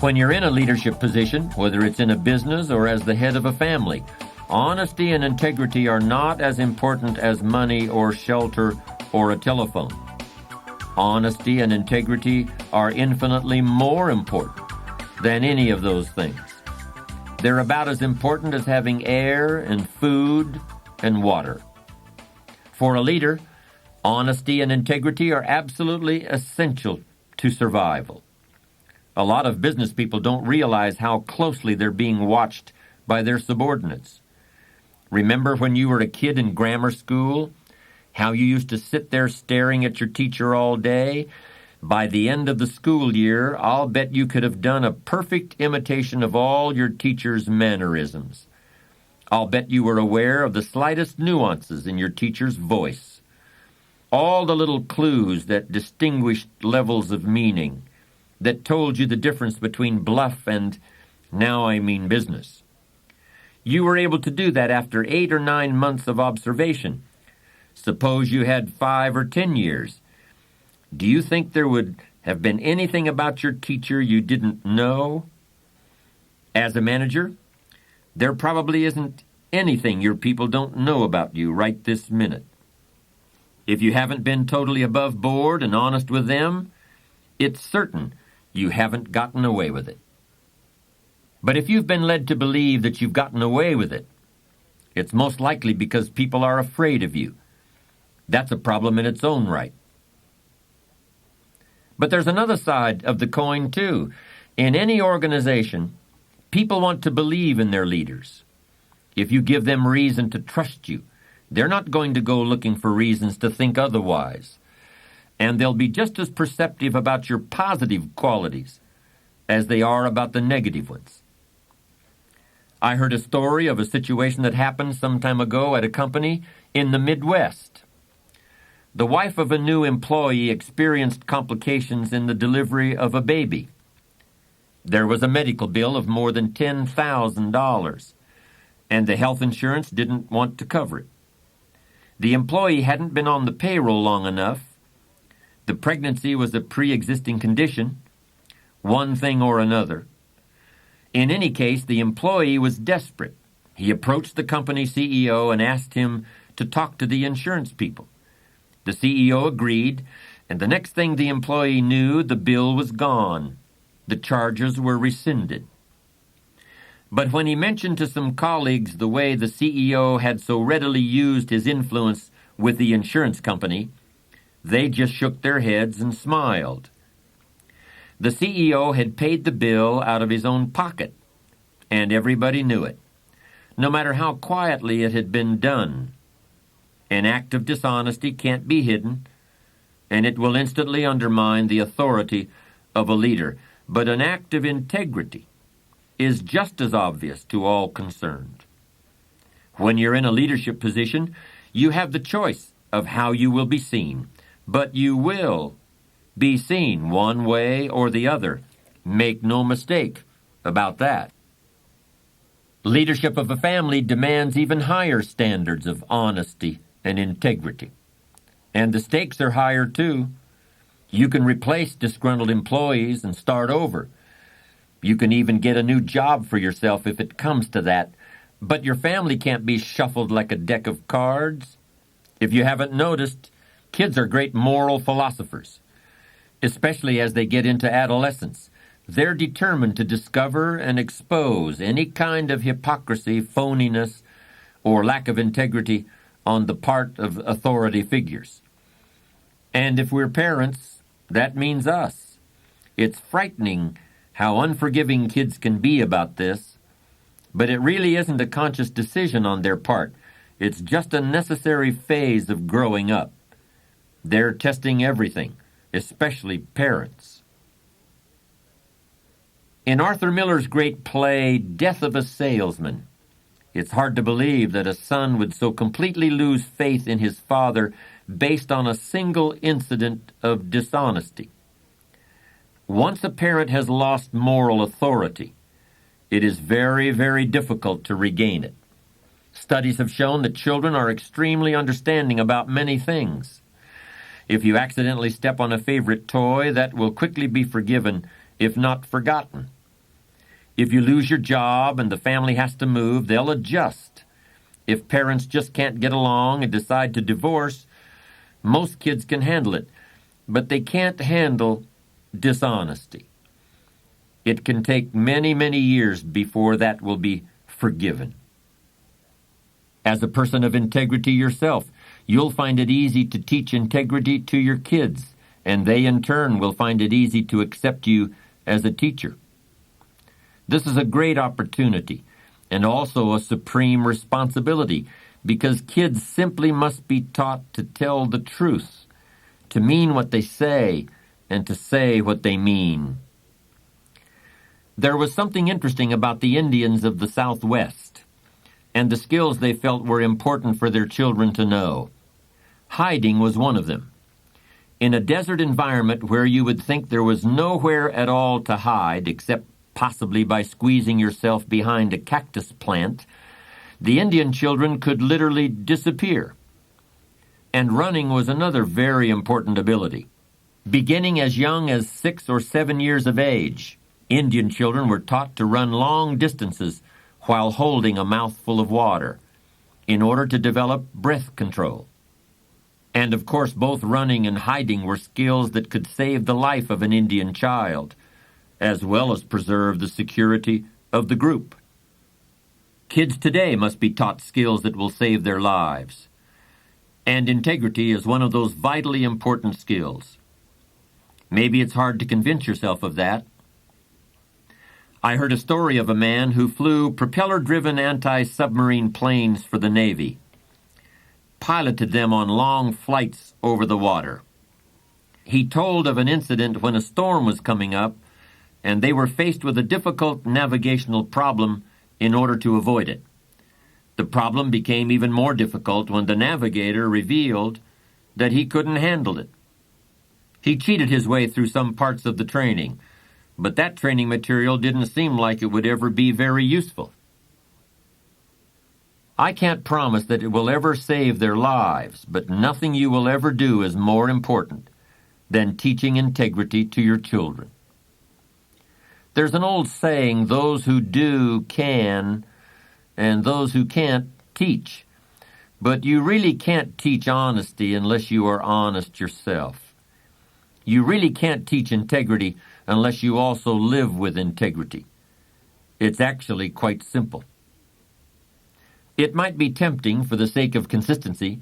When you're in a leadership position, whether it's in a business or as the head of a family, honesty and integrity are not as important as money or shelter or a telephone. Honesty and integrity are infinitely more important than any of those things. They're about as important as having air and food and water. For a leader, honesty and integrity are absolutely essential to survival. A lot of business people don't realize how closely they're being watched by their subordinates. Remember when you were a kid in grammar school, how you used to sit there staring at your teacher all day? By the end of the school year, I'll bet you could have done a perfect imitation of all your teacher's mannerisms. I'll bet you were aware of the slightest nuances in your teacher's voice, all the little clues that distinguished levels of meaning, that told you the difference between bluff and now I mean business. You were able to do that after 8 or 9 months of observation. Suppose you had 5 or 10 years. Do you think there would have been anything about your teacher you didn't know? As a manager, there probably isn't anything your people don't know about you right this minute. If you haven't been totally above board and honest with them, it's certain you haven't gotten away with it. But if you've been led to believe that you've gotten away with it, it's most likely because people are afraid of you. That's a problem in its own right. But there's another side of the coin, too. In any organization, people want to believe in their leaders. If you give them reason to trust you, they're not going to go looking for reasons to think otherwise. And they'll be just as perceptive about your positive qualities as they are about the negative ones. I heard a story of a situation that happened some time ago at a company in the Midwest. The wife of a new employee experienced complications in the delivery of a baby. There was a medical bill of more than $10,000, and the health insurance didn't want to cover it. The employee hadn't been on the payroll long enough. The pregnancy was a pre-existing condition, one thing or another. In any case, the employee was desperate. He approached the company CEO and asked him to talk to the insurance people. The CEO agreed, and the next thing the employee knew, the bill was gone. The charges were rescinded. But when he mentioned to some colleagues the way the CEO had so readily used his influence with the insurance company, they just shook their heads and smiled. The CEO had paid the bill out of his own pocket, and everybody knew it, no matter how quietly it had been done. An act of dishonesty can't be hidden, and it will instantly undermine the authority of a leader. But an act of integrity is just as obvious to all concerned. When you're in a leadership position, you have the choice of how you will be seen, but you will be seen one way or the other. Make no mistake about that. Leadership of a family demands even higher standards of honesty and integrity. And the stakes are higher too. You can replace disgruntled employees and start over. You can even get a new job for yourself if it comes to that. But your family can't be shuffled like a deck of cards. If you haven't noticed, kids are great moral philosophers, especially as they get into adolescence. They're determined to discover and expose any kind of hypocrisy, phoniness, or lack of integrity on the part of authority figures. And if we're parents, that means us. It's frightening how unforgiving kids can be about this, but it really isn't a conscious decision on their part. It's just a necessary phase of growing up. They're testing everything, especially parents. In Arthur Miller's great play, Death of a Salesman, it's hard to believe that a son would so completely lose faith in his father based on a single incident of dishonesty. Once a parent has lost moral authority, it is very, very difficult to regain it. Studies have shown that children are extremely understanding about many things. If you accidentally step on a favorite toy, that will quickly be forgiven, if not forgotten. If you lose your job and the family has to move, they'll adjust. If parents just can't get along and decide to divorce, most kids can handle it, but they can't handle dishonesty. It can take many, many years before that will be forgiven. As a person of integrity yourself, you'll find it easy to teach integrity to your kids, and they in turn will find it easy to accept you as a teacher. This is a great opportunity and also a supreme responsibility, because kids simply must be taught to tell the truth, to mean what they say, and to say what they mean. There was something interesting about the Indians of the Southwest, and the skills they felt were important for their children to know. Hiding was one of them. In a desert environment where you would think there was nowhere at all to hide except possibly by squeezing yourself behind a cactus plant, the Indian children could literally disappear. And running was another very important ability. Beginning as young as 6 or 7 years of age, Indian children were taught to run long distances while holding a mouthful of water in order to develop breath control. And of course, both running and hiding were skills that could save the life of an Indian child, as well as preserve the security of the group. Kids today must be taught skills that will save their lives. And integrity is one of those vitally important skills. Maybe it's hard to convince yourself of that. I heard a story of a man who flew propeller-driven anti-submarine planes for the Navy, piloted them on long flights over the water. He told of an incident when a storm was coming up, and they were faced with a difficult navigational problem in order to avoid it. The problem became even more difficult when the navigator revealed that he couldn't handle it. He cheated his way through some parts of the training, but that training material didn't seem like it would ever be very useful. I can't promise that it will ever save their lives, but nothing you will ever do is more important than teaching integrity to your children. There's an old saying, those who do can, and those who can't teach. But you really can't teach honesty unless you are honest yourself. You really can't teach integrity unless you also live with integrity. It's actually quite simple. It might be tempting, for the sake of consistency,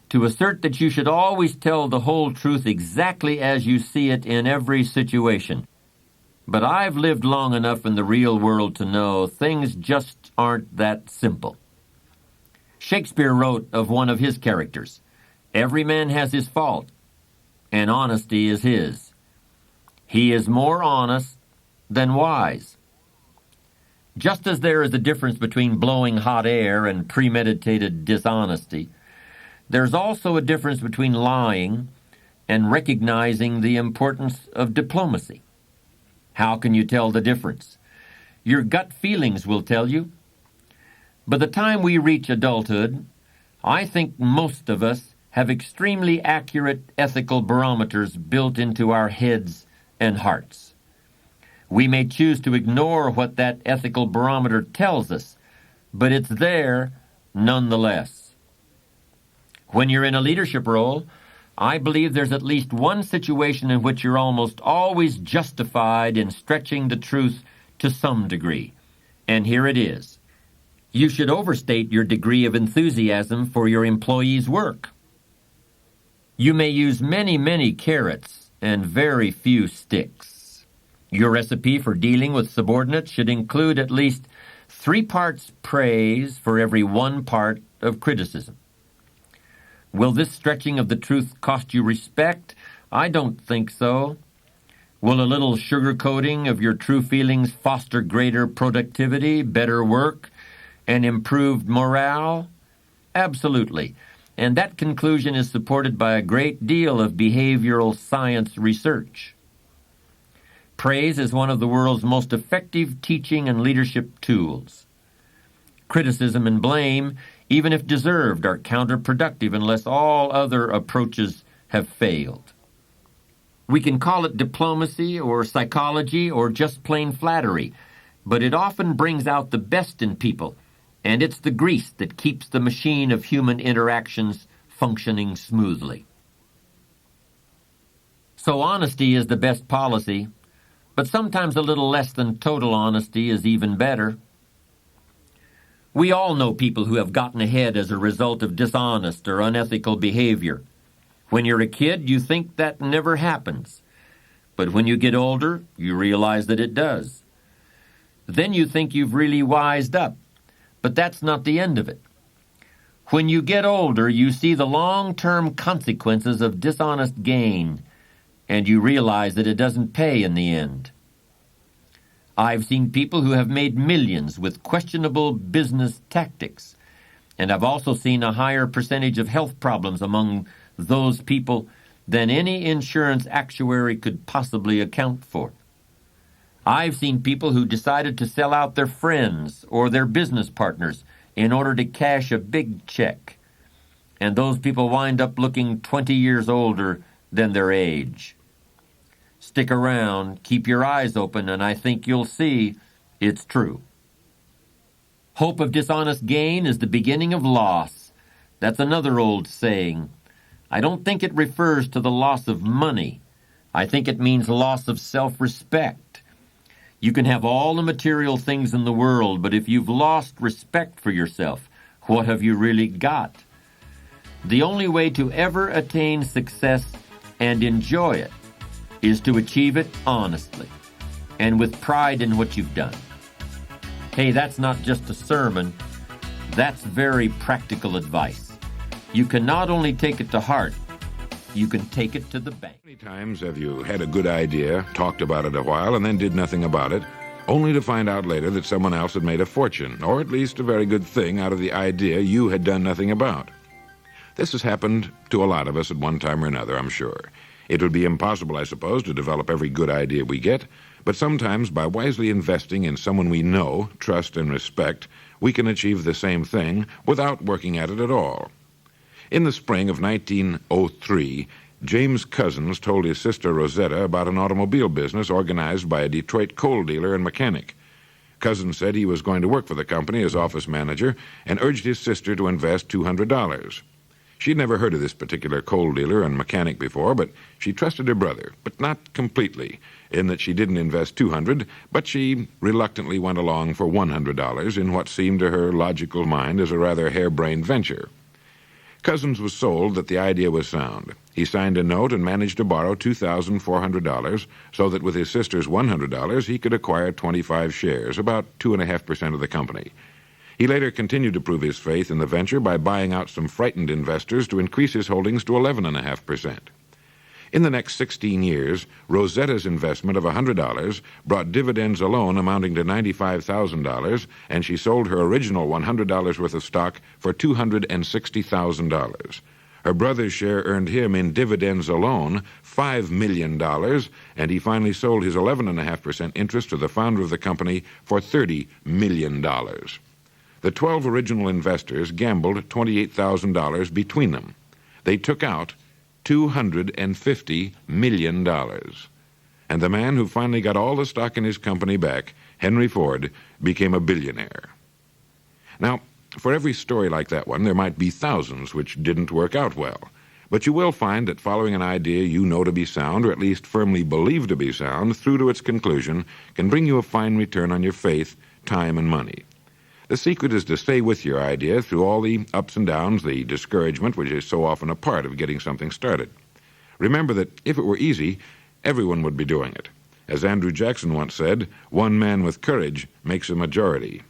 to assert that you should always tell the whole truth exactly as you see it in every situation. But I've lived long enough in the real world to know things just aren't that simple. Shakespeare wrote of one of his characters, "Every man has his fault, and honesty is his. He is more honest than wise." Just as there is a difference between blowing hot air and premeditated dishonesty, there's also a difference between lying and recognizing the importance of diplomacy. How can you tell the difference? Your gut feelings will tell you. By the time we reach adulthood, I think most of us have extremely accurate ethical barometers built into our heads and hearts. We may choose to ignore what that ethical barometer tells us, but it's there nonetheless. When you're in a leadership role, I believe there's at least one situation in which you're almost always justified in stretching the truth to some degree. And here it is. You should overstate your degree of enthusiasm for your employees' work. You may use many, many carrots and very few sticks. Your recipe for dealing with subordinates should include at least 3 parts praise for every 1 part of criticism. Will this stretching of the truth cost you respect? I don't think so. Will a little sugarcoating of your true feelings foster greater productivity, better work, and improved morale? Absolutely. And that conclusion is supported by a great deal of behavioral science research. Praise is one of the world's most effective teaching and leadership tools. Criticism and blame, even if deserved, are counterproductive unless all other approaches have failed. We can call it diplomacy or psychology or just plain flattery. but it often brings out the best in people, and it's the grease that keeps the machine of human interactions functioning smoothly. So honesty is the best policy, but sometimes a little less than total honesty is even better. We all know people who have gotten ahead as a result of dishonest or unethical behavior. When you're a kid, you think that never happens. But when you get older, you realize that it does. Then you think you've really wised up, but that's not the end of it. When you get older, you see the long-term consequences of dishonest gain, and you realize that it doesn't pay in the end. I've seen people who have made millions with questionable business tactics, and I've also seen a higher percentage of health problems among those people than any insurance actuary could possibly account for. I've seen people who decided to sell out their friends or their business partners in order to cash a big check, and those people wind up looking 20 years older than their age. Stick around, keep your eyes open, and I think you'll see it's true. Hope of dishonest gain is the beginning of loss. That's another old saying. I don't think it refers to the loss of money. I think it means loss of self-respect. You can have all the material things in the world, but if you've lost respect for yourself, what have you really got? The only way to ever attain success and enjoy it is to achieve it honestly and with pride in what you've done. Hey, that's not just a sermon. That's very practical advice. You can not only take it to heart, you can take it to the bank. How many times have you had a good idea, talked about it a while, and then did nothing about it, only to find out later that someone else had made a fortune, or at least a very good thing, out of the idea you had done nothing about? This has happened to a lot of us at one time or another, I'm sure. It would be impossible, I suppose, to develop every good idea we get, but sometimes by wisely investing in someone we know, trust, and respect, we can achieve the same thing without working at it at all. In the spring of 1903, James Couzens told his sister Rosetta about an automobile business organized by a Detroit coal dealer and mechanic. Couzens said he was going to work for the company as office manager and urged his sister to invest $200. She'd never heard of this particular coal dealer and mechanic before, but she trusted her brother, but not completely, in that she didn't invest $200, but she reluctantly went along for $100 in what seemed to her logical mind as a rather harebrained venture. Couzens was sold that the idea was sound. He signed a note and managed to borrow $2,400 so that with his sister's $100 he could acquire 25 shares, about 2.5% of the company. He later continued to prove his faith in the venture by buying out some frightened investors to increase his holdings to 11.5%. In the next 16 years, Rosetta's investment of $100 brought dividends alone amounting to $95,000, and she sold her original $100 worth of stock for $260,000. Her brother's share earned him in dividends alone $5 million, and he finally sold his 11.5% interest to the founder of the company for $30 million. The 12 original investors gambled $28,000 between them. They took out $250 million. And the man who finally got all the stock in his company back, Henry Ford, became a billionaire. Now, for every story like that one, there might be thousands which didn't work out well. But you will find that following an idea you know to be sound, or at least firmly believe to be sound, through to its conclusion, can bring you a fine return on your faith, time, and money. The secret is to stay with your idea through all the ups and downs, the discouragement which is so often a part of getting something started. Remember that if it were easy, everyone would be doing it. As Andrew Jackson once said, one man with courage makes a majority.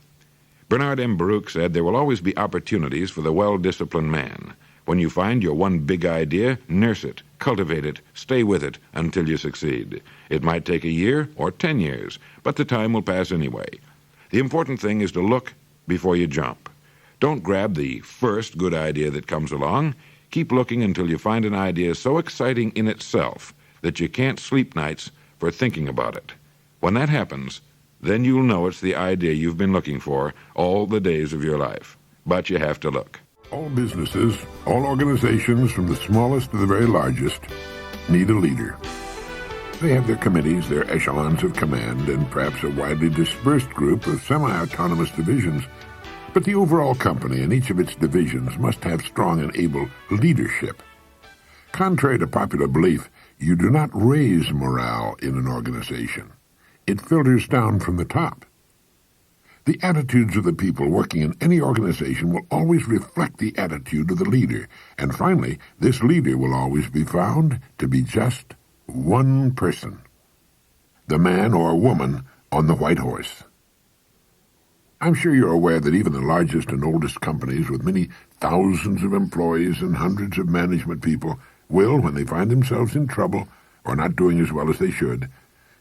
Bernard M. Baruch said there will always be opportunities for the well-disciplined man. When you find your one big idea, nurse it, cultivate it, stay with it until you succeed. It might take a year or 10 years, but the time will pass anyway. The important thing is to look before you jump. Don't grab the first good idea that comes along. Keep looking until you find an idea so exciting in itself that you can't sleep nights for thinking about it. When that happens, then you'll know it's the idea you've been looking for all the days of your life. But you have to look. All businesses, all organizations, from the smallest to the very largest, need a leader. They have their committees, their echelons of command, and perhaps a widely dispersed group of semi-autonomous divisions. But the overall company and each of its divisions must have strong and able leadership. Contrary to popular belief, you do not raise morale in an organization. It filters down from the top. The attitudes of the people working in any organization will always reflect the attitude of the leader, and finally, this leader will always be found to be just one person. The man or woman on the white horse. I'm sure you're aware that even the largest and oldest companies with many thousands of employees and hundreds of management people will, when they find themselves in trouble or not doing as well as they should,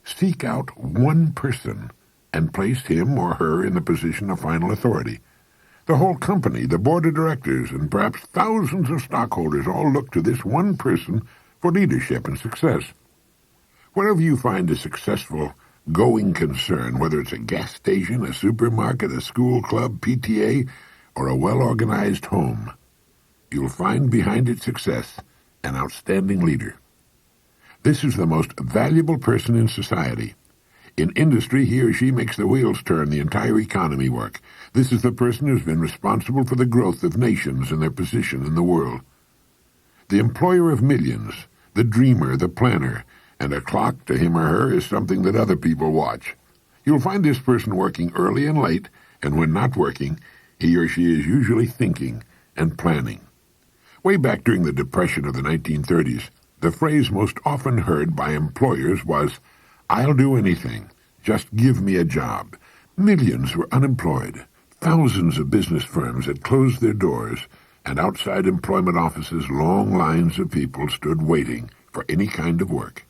seek out one person and place him or her in the position of final authority. The whole company, the board of directors, and perhaps thousands of stockholders all look to this one person for leadership and success. Wherever you find a successful, going concern, whether it's a gas station, a supermarket, a school club, PTA, or a well-organized home, you'll find behind its success an outstanding leader. This is the most valuable person in society. In industry, he or she makes the wheels turn, the entire economy work. This is the person who's been responsible for the growth of nations and their position in the world. The employer of millions, the dreamer, the planner, and a clock to him or her is something that other people watch. You'll find this person working early and late, and when not working, he or she is usually thinking and planning. Way back during the Depression of the 1930s, the phrase most often heard by employers was, "I'll do anything. Just give me a job." Millions were unemployed. Thousands of business firms had closed their doors, and outside employment offices long lines of people stood waiting for any kind of work.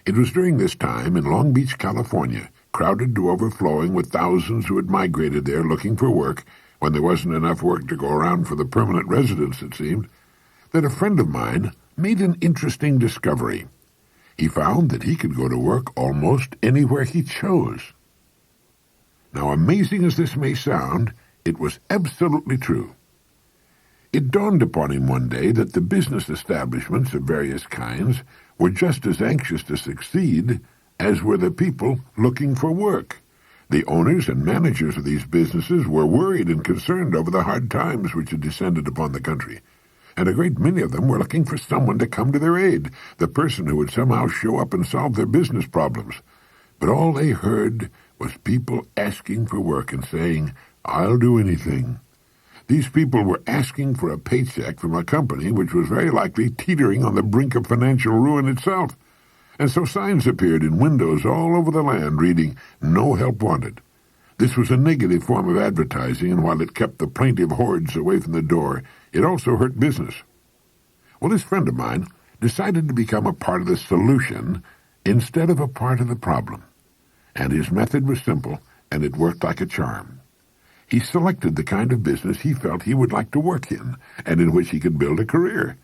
It was during this time in Long Beach, California, crowded to overflowing with thousands who had migrated there looking for work, when there wasn't enough work to go around for the permanent residents, it seemed, that a friend of mine made an interesting discovery. He found that he could go to work almost anywhere he chose. Now, amazing as this may sound, it was absolutely true. It dawned upon him one day that the business establishments of various kinds were just as anxious to succeed as were the people looking for work. The owners and managers of these businesses were worried and concerned over the hard times which had descended upon the country, and a great many of them were looking for someone to come to their aid, the person who would somehow show up and solve their business problems. But all they heard was people asking for work and saying, "I'll do anything." These people were asking for a paycheck from a company which was very likely teetering on the brink of financial ruin itself. And so signs appeared in windows all over the land reading, "No help wanted." This was a negative form of advertising, and while it kept the plaintive hordes away from the door, it also hurt business. Well, this friend of mine decided to become a part of the solution instead of a part of the problem. And his method was simple, and it worked like a charm. He selected the kind of business he felt he would like to work in, and in which he could build a career.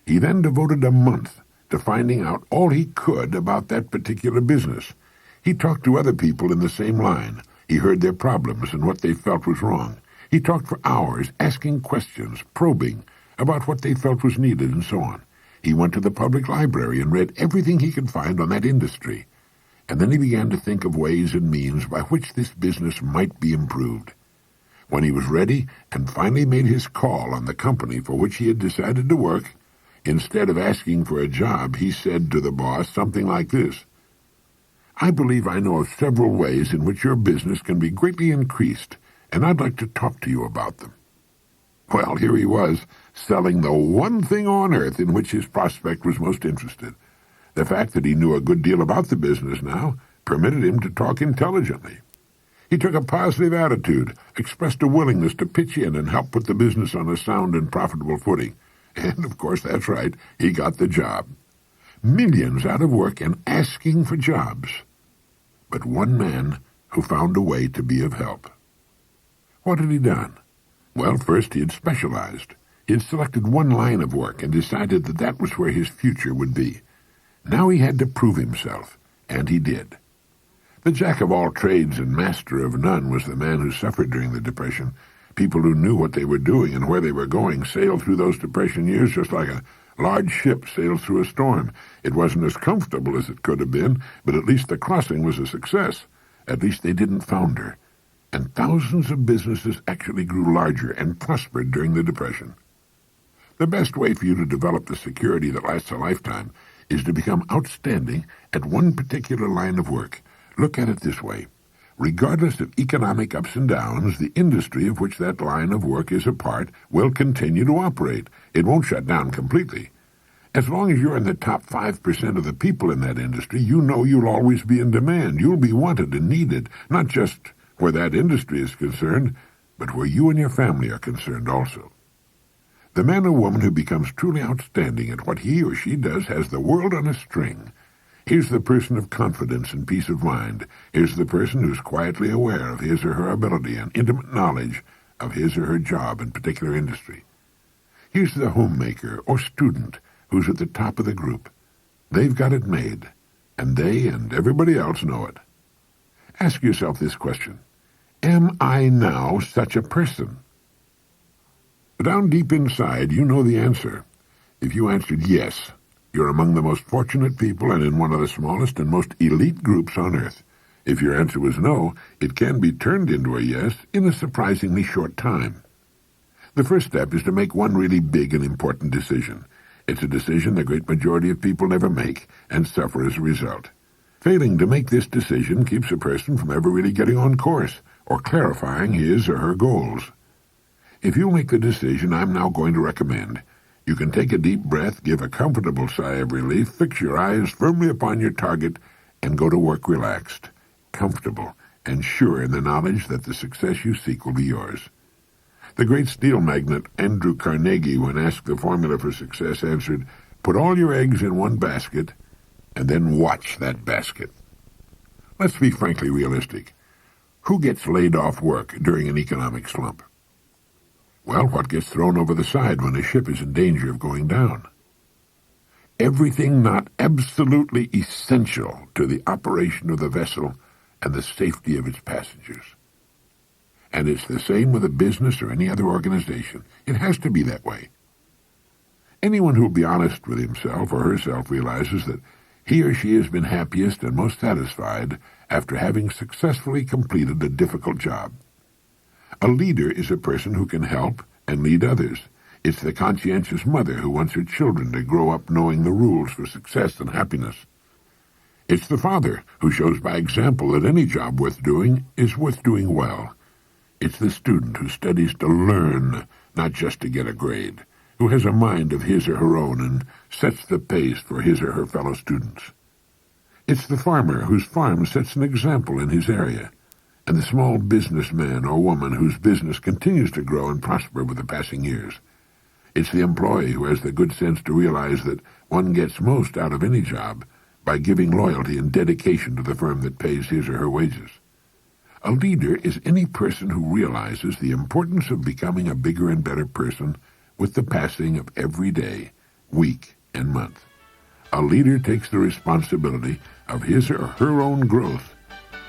He then devoted a month to finding out all he could about that particular business. He talked to other people in the same line. He heard their problems and what they felt was wrong. He talked for hours, asking questions, probing about what they felt was needed, and so on. He went to the public library and read everything he could find on that industry. And then he began to think of ways and means by which this business might be improved. When he was ready and finally made his call on the company for which he had decided to work, instead of asking for a job, he said to the boss something like this: "I believe I know of several ways in which your business can be greatly increased, and I'd like to talk to you about them." Well, here he was, selling the one thing on earth in which his prospect was most interested. The fact that he knew a good deal about the business now permitted him to talk intelligently. He took a positive attitude, expressed a willingness to pitch in and help put the business on a sound and profitable footing. And, of course, that's right, he got the job. Millions out of work and asking for jobs. But one man who found a way to be of help. What had he done? Well, first he had specialized. He had selected one line of work and decided that that was where his future would be. Now he had to prove himself, and he did. The jack of all trades and master of none was the man who suffered during the Depression. People who knew what they were doing and where they were going sailed through those Depression years just like a Large ship sails through a storm. It wasn't as comfortable as it could have been, but at least the crossing was a success. At least they didn't founder. And thousands of businesses actually grew larger and prospered during the Depression. The best way for you to develop the security that lasts a lifetime is to become outstanding at one particular line of work. Look at it this way. Regardless of economic ups and downs, the industry of which that line of work is a part will continue to operate. It won't shut down completely. As long as you're in the top 5% of the people in that industry, you know you'll always be in demand. You'll be wanted and needed, not just where that industry is concerned, but where you and your family are concerned also. The man or woman who becomes truly outstanding at what he or she does has the world on a string. Here's the person of confidence and peace of mind. Here's the person who's quietly aware of his or her ability and intimate knowledge of his or her job in particular industry. Here's the homemaker or student who's at the top of the group. They've got it made, and they and everybody else know it. Ask yourself this question. Am I now such a person? Down deep inside, you know the answer. If you answered yes, you're among the most fortunate people and in one of the smallest and most elite groups on earth. If your answer was no, it can be turned into a yes in a surprisingly short time. The first step is to make one really big and important decision. It's a decision the great majority of people never make and suffer as a result. Failing to make this decision keeps a person from ever really getting on course or clarifying his or her goals. If you make the decision I'm now going to recommend, you can take a deep breath, give a comfortable sigh of relief, fix your eyes firmly upon your target, and go to work relaxed, comfortable, and sure in the knowledge that the success you seek will be yours. The great steel magnate Andrew Carnegie, when asked the formula for success, answered, "Put all your eggs in one basket, and then watch that basket." Let's be frankly realistic. Who gets laid off work during an economic slump? Well, what gets thrown over the side when a ship is in danger of going down? Everything not absolutely essential to the operation of the vessel and the safety of its passengers. And it's the same with a business or any other organization. It has to be that way. Anyone who will be honest with himself or herself realizes that he or she has been happiest and most satisfied after having successfully completed a difficult job. A leader is a person who can help and lead others. It's the conscientious mother who wants her children to grow up knowing the rules for success and happiness. It's the father who shows by example that any job worth doing is worth doing well. It's the student who studies to learn, not just to get a grade, who has a mind of his or her own and sets the pace for his or her fellow students. It's the farmer whose farm sets an example in his area, and the small businessman or woman whose business continues to grow and prosper with the passing years. It's the employee who has the good sense to realize that one gets most out of any job by giving loyalty and dedication to the firm that pays his or her wages. A leader is any person who realizes the importance of becoming a bigger and better person with the passing of every day, week, and month. A leader takes the responsibility of his or her own growth,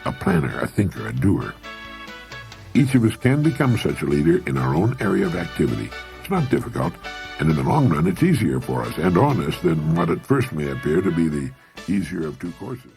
a planner, a thinker, a doer. Each of us can become such a leader in our own area of activity. It's not difficult, and in the long run it's easier for us and on us than what at first may appear to be the easier of two courses.